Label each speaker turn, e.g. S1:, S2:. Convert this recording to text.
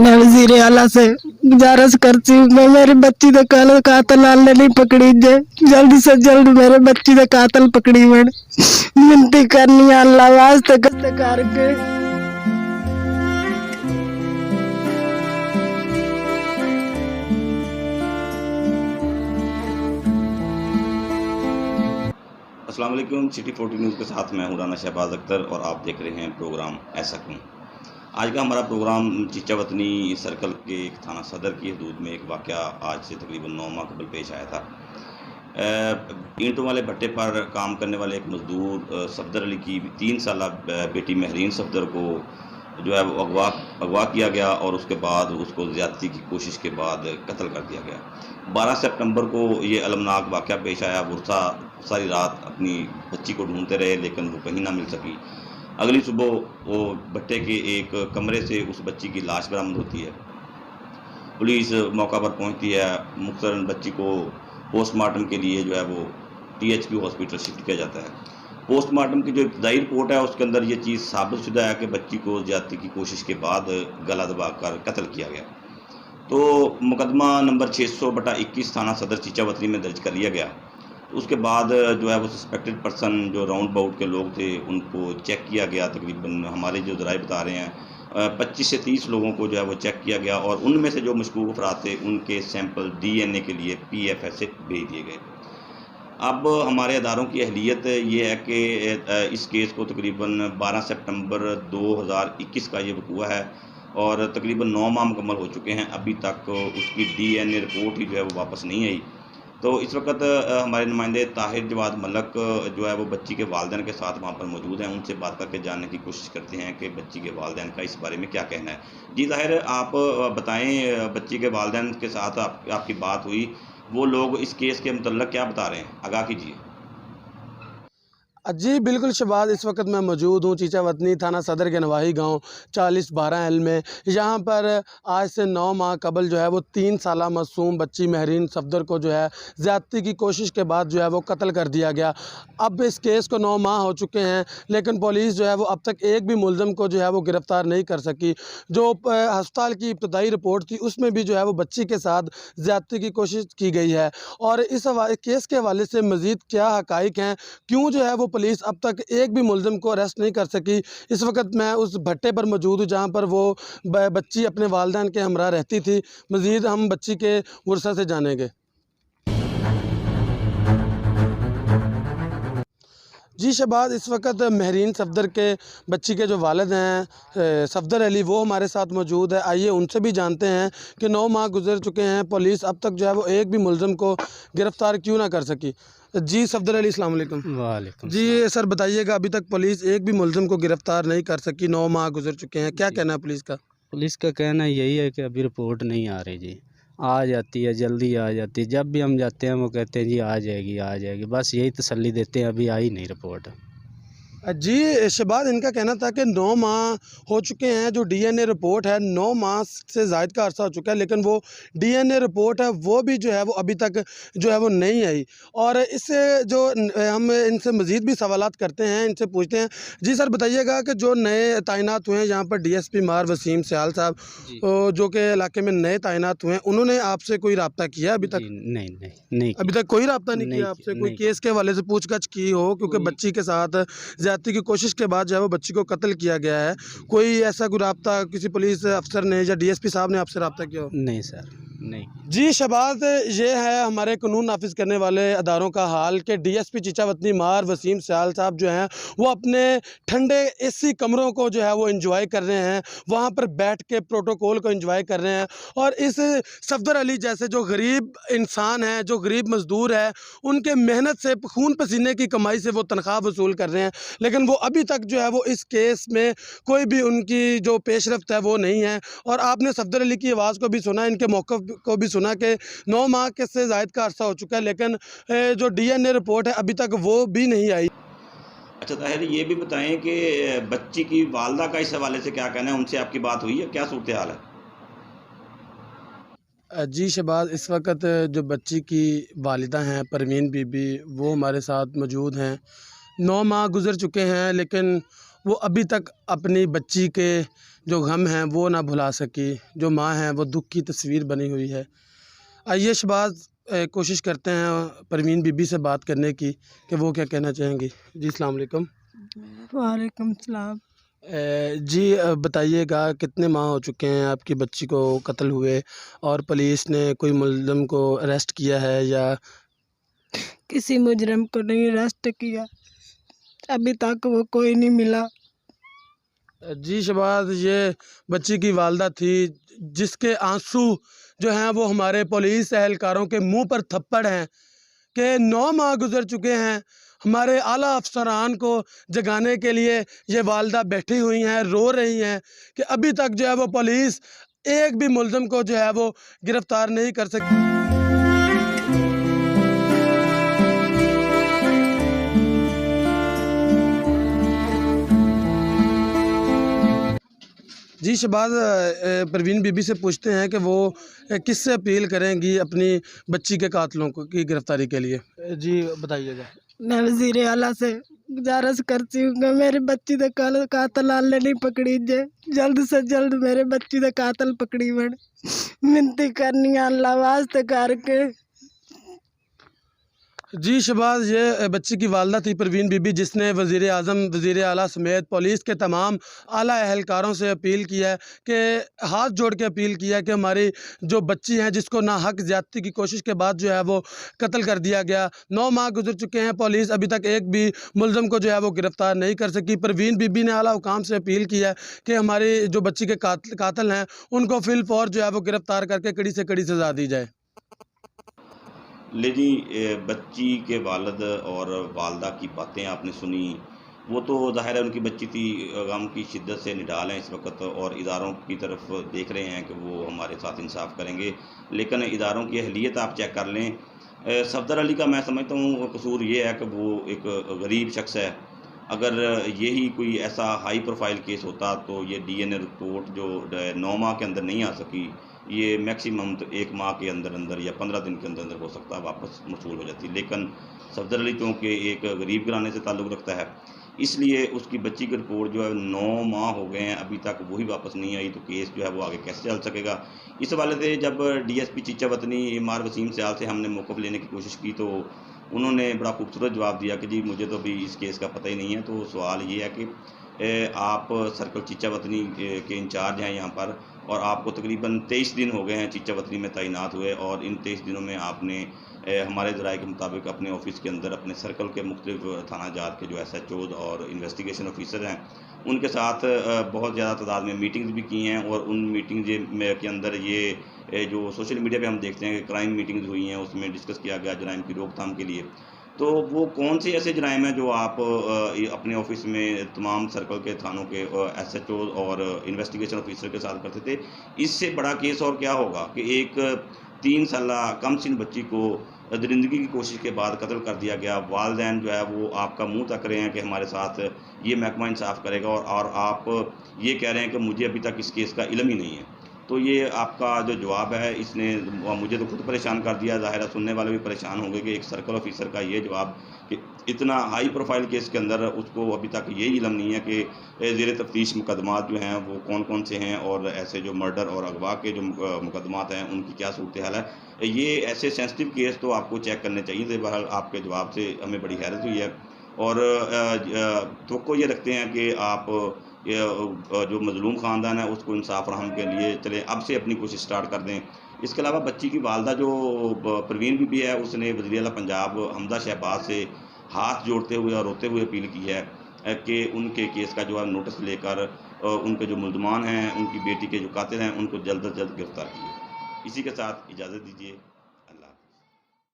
S1: मैं वजीर आला से गुजारिश करती हूँ, मैं मेरी बच्ची का कातिल आने नहीं पकड़ी जे, जल्द से जल्द मेरे बच्ची का कातिल पकड़ी बन मिनती करनी है अल्लाह वास्ते कस्ते करके।
S2: अस्सलाम वालेकुम। सिटी 40 न्यूज़ के साथ मैं हूं राना शहबाज अख्तर और आप देख रहे हैं प्रोग्राम ऐसा क्यों। आज का हमारा प्रोग्राम चीचा वतनी सर्कल के एक थाना सदर की हदूद में एक वाक़या आज से तकरीबन 9 माह कबल पेश आया था। ईंटों वाले भट्टे पर काम करने वाले एक मज़दूर सफदर अली की 3 साला बेटी महरीन सफदर को जो है वो अगवा किया गया और उसके बाद उसको ज़्यादती की कोशिश के बाद कत्ल कर दिया गया। 12 सितंबर को ये अलमनाक वाक़या पेश आया। बुरसा सारी रात अपनी बच्ची को ढूंढते रहे लेकिन वो कहीं ना मिल सकी। अगली सुबह वो भट्टे के एक कमरे से उस बच्ची की लाश बरामद होती है। पुलिस मौका पर पहुंचती है। मुख्तरन बच्ची को पोस्टमार्टम के लिए जो है वो THQ हॉस्पिटल शिफ्ट किया जाता है। पोस्टमार्टम की जो इब्तदाई रिपोर्ट है उसके अंदर ये चीज़ साबित शुदा है कि बच्ची को ज़्यादती की कोशिश के बाद गला दबाकर कत्ल किया गया। तो मुकदमा नंबर 600/21 थाना सदर चीचा वतनी में दर्ज कर लिया गया। उसके बाद जो है वो सस्पेक्टेड पर्सन जो राउंड अबाउट के लोग थे उनको चेक किया गया। तकरीबन हमारे जो ज़राए बता रहे हैं 25 से 30 लोगों को जो है वो चेक किया गया और उनमें से जो मशकूक अफराद थे उनके सैंपल DNA के लिए PFS से भेज दिए गए। अब हमारे अदारों की अहलियत ये है कि इस केस को तकरीबन 12 सितंबर 2021 का ये वक़ूआ है और तकरीबन 9 माह मुकम्मल हो चुके हैं। अभी तक उसकी DNA रिपोर्ट ही जो है वो वापस नहीं आई। तो इस वक्त हमारे नुमाइंदे ताहिर जवाद मलक जो है वो बच्ची के वालिदैन के साथ वहाँ पर मौजूद हैं। उनसे बात करके जानने की कोशिश करते हैं कि बच्ची के वालिदैन का इस बारे में क्या कहना है। जी ताहिर, आप बताएं, बच्ची के वालिदैन के साथ आपकी बात हुई, वो लोग इस केस के मतलब क्या बता रहे हैं, आगाह कीजिए।
S3: जी बिल्कुल शहबाज, इस वक्त मैं मौजूद हूँ चीचा वतनी थाना सदर के नवाही गांव 4012L में। यहाँ पर आज से 9 माह कबल जो है वो 3 साला मासूम बच्ची महरीन सफदर को जो है ज़्यादती की कोशिश के बाद जो है वो कत्ल कर दिया गया। अब इस केस को 9 माह हो चुके हैं लेकिन पुलिस जो है वो अब तक एक भी मुलज़म को जो है वो गिरफ़्तार नहीं कर सकी। जो अस्पताल की इब्तदाई रिपोर्ट थी उसमें भी जो है वो बच्ची के साथ ज़्यादती की कोशिश की गई है। और इस केस के हवाले से मज़ीद क्या हक़ाइक़ हैं, क्यों जो है वो पुलिस अब तक एक भी मुलज़िम को अरेस्ट नहीं कर सकी। इस वक्त मैं उस भट्टे पर मौजूद हूँ जहाँ पर वो बच्ची अपने वालिदैन के हमरा रहती थी। मज़ीद हम बच्ची के वर्सा से जानेंगे। जी शहबाज, इस वक्त महरीन सफदर के बच्ची के जो वालिद हैं सफदर अली, वो हमारे साथ मौजूद है। आइए उनसे भी जानते हैं कि 9 माह गुजर चुके हैं, पुलिस अब तक जो है वो एक भी मुलज़िम को गिरफ़्तार क्यों ना कर सकी। जी सफदर अली, अस्सलाम वालेकुम।
S4: वालेकुम
S3: जी
S4: सलाम।
S3: सर, बताइएगा, अभी तक पुलिस एक भी मुलज़िम को गिरफ़्तार नहीं कर सकी, 9 माह गुजर चुके हैं, क्या
S4: जी,
S3: कहना है पुलिस का?
S4: पुलिस का कहना यही है कि अभी रिपोर्ट नहीं आ रही जी। आ जाती है, जल्दी आ जाती है। जब भी हम जाते हैं वो कहते हैं जी आ जाएगी, आ जाएगी। बस यही तसल्ली देते हैं, अभी आई नहीं रिपोर्ट।
S3: जी शहबाज, इनका कहना था कि 9 माह हो चुके हैं, जो DNA रिपोर्ट है 9 माह से ज़ायद का अरसा हो चुका है लेकिन वो DNA रिपोर्ट है वो भी जो है वो अभी तक जो है वो नहीं आई। और इससे जो हम इनसे मज़ीद भी सवालात करते हैं, इनसे पूछते हैं। जी सर, बताइएगा कि जो नए तैनात हुए हैं यहाँ पर DSP मार वसीम सयाल साहब,
S4: जी
S3: जो कि इलाके में नए तैनात हुए हैं, उन्होंने आपसे कोई रब्ता किया अभी तक?
S4: जी, नहीं नहीं, नहीं
S3: अभी
S4: किया,
S3: तक कोई रब्ता नहीं
S4: नहीं
S3: किया आपसे,
S4: किया,
S3: कोई
S4: नहीं
S3: केस के हवाले से पूछताछ की हो? क्योंकि
S4: कोई।
S3: बच्ची के साथ ज़्यादती की कोशिश के बाद जो है वो बच्ची को कत्ल किया गया है।
S4: जी
S3: कोई ऐसा कोई रब्ता किसी पुलिस अफसर ने या DSP साहब ने आपसे रब्ता किया हो?
S4: नहीं सर, नहीं किया।
S3: जी शहबाज, ये है हमारे कानून नाफिज करने वाले अदारों का हाल कि DSP चीचा वतनी मार वसीम सयाल साहब जो हैं वो अपने ठंडे AC कमरों को जो है वो इंजॉय कर रहे हैं, वहाँ पर बैठ के प्रोटोकॉल को इंजॉय कर रहे हैं। और इस सफदर अली जैसे जो गरीब इंसान हैं, जो गरीब मज़दूर है, उनके मेहनत से खून पसीने की कमाई से वो तनख्वाह वसूल कर रहे हैं लेकिन वो अभी तक जो है वो इस केस में कोई भी उनकी जो पेशरफ्त है वो नहीं है। और आपने सफदर अली की आवाज़ को भी सुना, इनके मौक़िफ़ को भी सुना कि 9 माह के से ज़ायद का अरसा हो चुका है लेकिन जो DNA रिपोर्ट है अभी तक वो भी नहीं आई।
S2: अच्छा ताहिर, ये भी बताएं कि बच्ची की वालदा का इस हवाले से क्या कहना है, उनसे आपकी बात हुई है, क्या सूरत हाल है?
S3: जी शहबाज, इस वक्त जो बच्ची की वालिदा हैं परवीन बीबी, वो हमारे साथ मौजूद हैं। 9 माह गुज़र चुके हैं लेकिन वो अभी तक अपनी बच्ची के जो गम हैं वो ना भुला सकी। जो माँ हैं वो दुख की तस्वीर बनी हुई है। आइए शहबाज कोशिश करते हैं परवीन बीबी से बात करने की कि वो क्या कहना चाहेंगी। जी अस्सलाम वालेकुम।
S1: वालेकुम सलाम।
S3: जी बताइएगा कितने माह हो चुके हैं आपकी बच्ची को कत्ल हुए और पुलिस ने कोई मुलज़िम को अरेस्ट किया है या?
S1: किसी मुजरिम को नहीं अरेस्ट किया, अभी तक वो कोई नहीं मिला।
S3: जी शहबाज, ये बच्ची की वालदा थी जिसके आंसू जो हैं वो हमारे पुलिस एहलकारों के मुंह पर थप्पड़ हैं कि 9 माह गुजर चुके हैं। हमारे आला अफसरान को जगाने के लिए ये वालदा बैठी हुई हैं, रो रही हैं कि अभी तक जो है वो पुलिस एक भी मुलज़िम को जो है वो गिरफ़्तार नहीं कर सकी। जी शहबाज, परवीन बीबी से पूछते हैं कि वो किससे अपील करेंगी अपनी बच्ची के कातलों को की गिरफ़्तारी के लिए। जी बताइएगा।
S1: मैं वज़ीर आला से गुजारिश करती हूँ कि मेरी बच्ची दे कातल आले नहीं पकड़ी जाए, जल्द से जल्द मेरे बच्ची दे कातल पकड़ी बन। मिनती करनी है अल्लाह वास्ते करके।
S3: जी शहबाज, ये बच्ची की वालदा थी परवीन बीबी जिसने वज़ीर आज़म, वज़ीर आला समेत पुलिस के तमाम आला एहलकारों से अपील की है कि हाथ जोड़ के अपील किया है कि हमारी जो बच्ची है जिसको नाहक ज़्यादती की कोशिश के बाद जो है वो कत्ल कर दिया गया, 9 माह गुजर चुके हैं, पुलिस अभी तक एक भी मुलज़िम को जो है वो गिरफ़्तार नहीं कर सकी। परवीन बीबी ने आला हुकाम से अपील की है कि हमारी जो बच्ची के कातिल हैं उनको फ़िलफ़ौर जो है वो गिरफ़्तार करके कड़ी से कड़ी सज़ा दी जाए।
S2: ले जी, बच्ची के वालिद और वालदा की बातें आपने सुनी। वो तो ज़ाहिर है उनकी बच्ची थी, गम की शिद्दत से निढाल हैं इस वक्त और इदारों की तरफ देख रहे हैं कि वो हमारे साथ इंसाफ करेंगे। लेकिन इदारों की अहलियत आप चेक कर लें। सफदर अली का मैं समझता हूँ कसूर ये है कि वो एक गरीब शख्स है। अगर यही कोई ऐसा हाई प्रोफाइल केस होता तो ये डीएनए रिपोर्ट जो 9 माह के अंदर नहीं आ सकी, ये मैक्सिमम तो 1 माह के अंदर अंदर या 15 दिन के अंदर अंदर हो सकता है वापस मौसूल हो जाती। लेकिन सफदर अली चूँकि एक गरीब घराने से ताल्लुक़ रखता है, इसलिए उसकी बच्ची की रिपोर्ट जो है 9 माह हो गए हैं अभी तक वही वापस नहीं आई, तो केस जो है वो आगे कैसे चल सकेगा। इस हवाले से जब डीएसपी चीचा वतनी इमार वसीम सयाल से हमने मौक़िफ़ लेने की कोशिश की तो उन्होंने बड़ा खूबसूरत जवाब दिया कि जी मुझे तो अभी इस केस का पता ही नहीं है। तो सवाल ये है कि आप सर्कल चीचा वतनी के इंचार्ज हैं यहाँ पर और आपको तकरीबन 23 दिन हो गए हैं चीचा वतनी में तैनात हुए और इन 23 दिनों में आपने हमारे ज़राए के मुताबिक अपने ऑफ़िस के अंदर अपने सर्कल के मुख्तलिफ थाना जात के जो SHOs और इन्वेस्टिगेशन ऑफिसर हैं उनके साथ बहुत ज़्यादा तादाद में मीटिंग्स भी की हैं और उन मीटिंग्स के अंदर ये जो सोशल मीडिया पे हम देखते हैं कि क्राइम मीटिंग्स हुई हैं, उसमें डिस्कस किया गया जराइम की रोकथाम के लिए। तो वो कौन से ऐसे जराइम हैं जो आप अपने ऑफिस में तमाम सर्कल के थानों के SHOs और इन्वेस्टिगेशन ऑफिसर के साथ करते थे? इससे बड़ा केस और क्या होगा कि एक 3 साला कम सिन बच्ची को दरिंदगी की कोशिश के बाद कत्ल कर दिया गया। वालिदैन जो है वो आपका मुँह तक रहे हैं कि हमारे साथ ये महकमा इंसाफ़ करेगा और आप ये कह रहे हैं कि मुझे अभी तक इस केस का इल्म ही नहीं है। तो ये आपका जो जवाब है इसने मुझे तो खुद परेशान कर दिया, ज़ाहिर है सुनने वाले भी परेशान होंगे कि एक सर्कल ऑफिसर का ये जवाब कि इतना हाई प्रोफाइल केस के अंदर उसको अभी तक यही इल्म नहीं है कि ज़ेर तफ्तीश मुकदमात जो हैं वो कौन कौन से हैं और ऐसे जो मर्डर और अगवा के जो मुकदमात हैं उनकी क्या सूरत हाल है। ये ऐसे सेंसिटिव केस तो आपको चेक करने चाहिए थे। बहरहाल आपके जवाब से हमें बड़ी हैरत हुई है और तो ये रखते हैं कि आप जो मज़लूम ख़ानदान है उसको इंसाफ फराहम के लिए चलें, अब से अपनी कोशिश स्टार्ट कर दें। इसके अलावा बच्ची की वालदा जो परवीन बीबी है उसने वज़ीर आला पंजाब हमदा शहबाज से हाथ जोड़ते हुए और रोते हुए अपील की है कि उनके केस का जो है नोटिस लेकर उनके जो मुल्ज़मान हैं, उनकी बेटी के जो कातिल हैं उनको जल्द से जल्द गिरफ़्तार किए। इसी के साथ इजाज़त दीजिए।